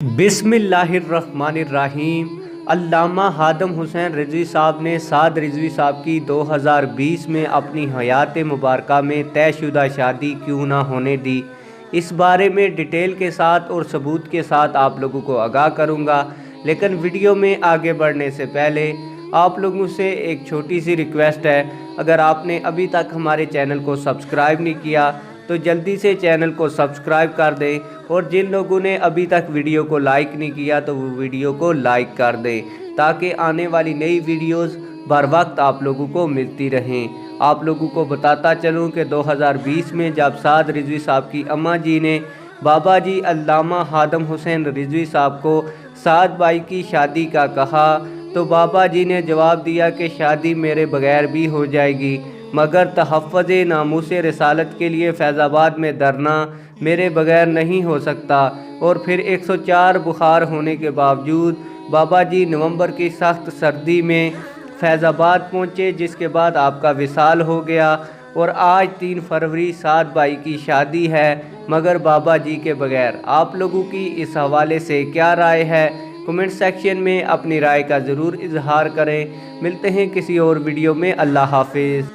बिस्मिल्लाहिर्रहमानिर्रहीम। अल्लामा हादम हुसैन रिजवी साहब ने साद रिजवी साहब की 2020 में अपनी हयात मुबारका में तयशुदा शादी क्यों ना होने दी, इस बारे में डिटेल के साथ और सबूत के साथ आप लोगों को आगाह करूंगा। लेकिन वीडियो में आगे बढ़ने से पहले आप लोगों से एक छोटी सी रिक्वेस्ट है, अगर आपने अभी तक हमारे चैनल को सब्सक्राइब नहीं किया तो जल्दी से चैनल को सब्सक्राइब कर दें, और जिन लोगों ने अभी तक वीडियो को लाइक नहीं किया तो वो वीडियो को लाइक कर दें, ताकि आने वाली नई वीडियोस बर वक्त आप लोगों को मिलती रहें। आप लोगों को बताता चलूं कि 2020 में जब साद रिजवी साहब की अम्मा जी ने बाबा जी अल्लामा हादम हुसैन रिजवी साहब को साद भाई की शादी का कहा, तो बाबा जी ने जवाब दिया कि शादी मेरे बगैर भी हो जाएगी, मगर तहफ़्फ़ुज़ नामूस रिसालत के लिए फैज़ाबाद में धरना मेरे बगैर नहीं हो सकता। और फिर 104 बुखार होने के बावजूद बाबा जी नवंबर की सख्त सर्दी में फैज़ाबाद पहुँचे, जिसके बाद आपका विसाल हो गया। और आज 3 फरवरी साद भाई की शादी है, मगर बाबा जी के बगैर। आप लोगों की इस हवाले से क्या राय है? कमेंट सेक्शन में अपनी राय का ज़रूर इजहार करें। मिलते हैं किसी और वीडियो में। अल्लाह हाफिज़।